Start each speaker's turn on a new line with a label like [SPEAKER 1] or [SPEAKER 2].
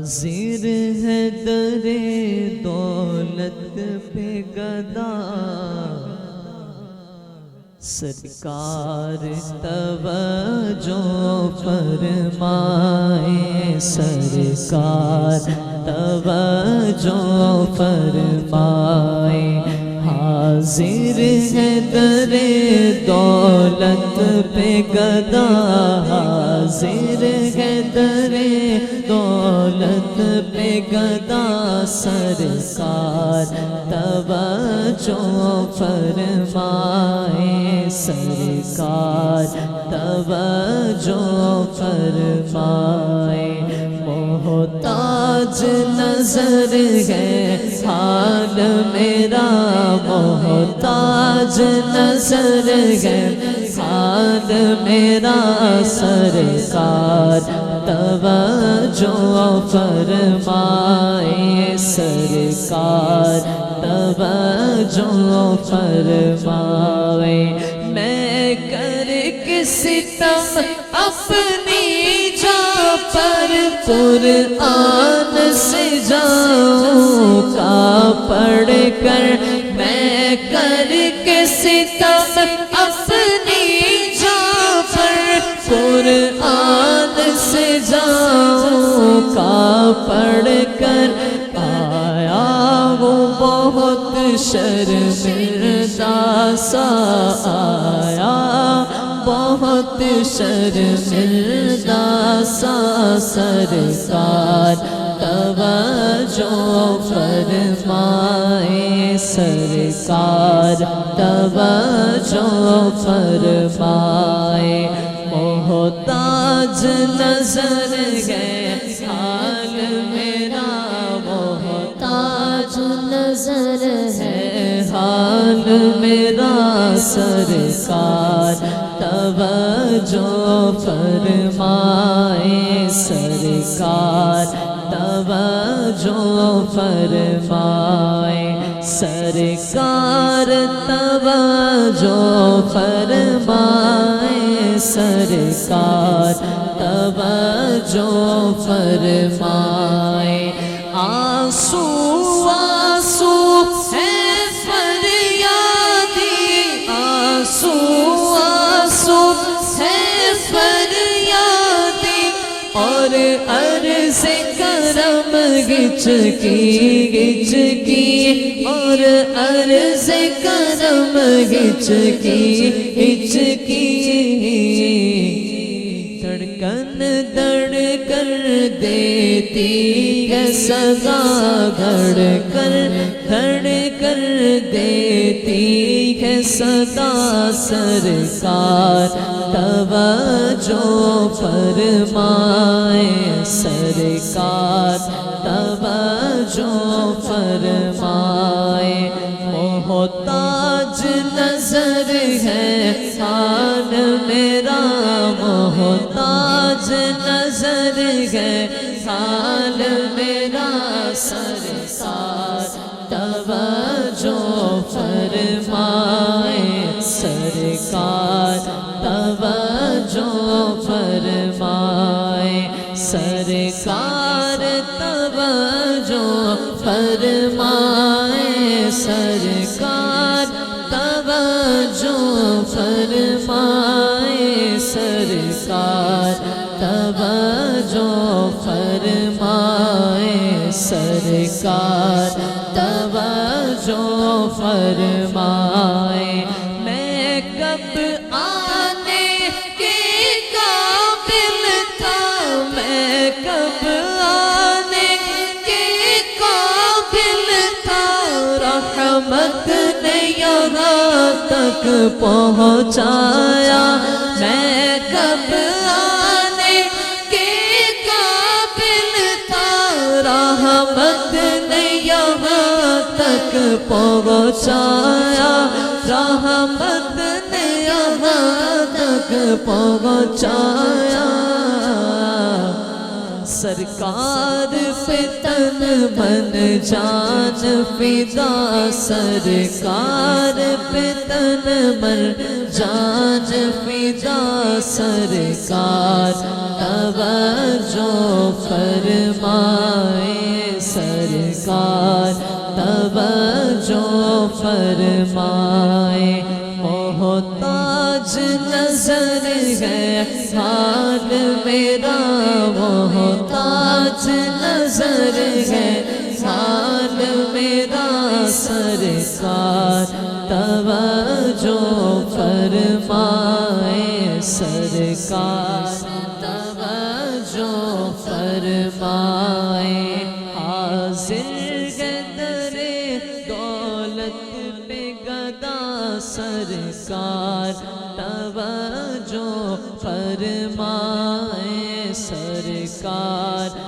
[SPEAKER 1] حاضر ہے در دولت پہ گدا، سرکار توجہ فرمائے، سرکار توجہ فرمائے۔ حاضر ہے در دولت پہ گدا، حاضر ہے در دولت پہ گدا، سرکار توجہ فرمائے، سرکار توجہ فرمائے۔ محتاج نظر ہے حال میرا، محتاج نظر ہے حال میرا، سرکار توجہ فرمائے، سرکار توجہ فرمائے۔ میں کر کے ستم اپنی جا پر قرآن سے جاؤں کا پڑھ کر، میں کر کے ستم اپنی جا پر قرآن سے جاؤں کا پڑھ کر، آیا وہ بہت شرمندہ سا، آیا بہت شرمندہ سا، سرکار توجہ فرمائے، سرکار توجہ فرمائے۔ محتاج نظر ہے حال میرا، محتاج نظر ہے حال میرا، سرکار توجہ فرمائے، سرکار توجہ فرمائے، سرکار توجہ فرمائے، سرکار توجہ فرمائے۔ آنسو آنسو ہے فریادی، آنسو آنسو ہے فریادی، اور عرض کرم گچ کی، اور عرض کرم گچ کی، دھڑکن دڑ کر دیتی ہے سزا، دھڑکن دھڑ کر دیتی ہے صدا، سرکار توجہ فرمائے، سرکار توجہ فرمائے۔ محتاج نظر ہے حال میرا، محتاج نظر ہے حال میرا، سرکار توجہ فرمائے، سرکار توجہ فرمائے، سرکار توجہ فرمائے، سرکار توجہ فرمائے، سرکار توجہ فرمائے، سرکار توجہ فرمائے۔ میں کب آنے کے قابل تھا، میں کب آنے کے قابل تھا، رحمت نے یہاں تک پہنچایا، میں کب آنے کے قابل تھا، رحمت نے یہاں تک پہنچایا، رحمت نے یہاں تک پہنچایا۔ سرکار پہ تن من جان فدا، سرکار پہ تن من جان فدا، سرکار توجہ فرما فرمائے محتاج نظر ہے حال میرا محتاج نظر ہے حال میرا سرکار توجہ فرمائے سرکار توجہ فرمائے حاضر ہے در دولت پہ گدا سرکار توجہ فرمائے سرکار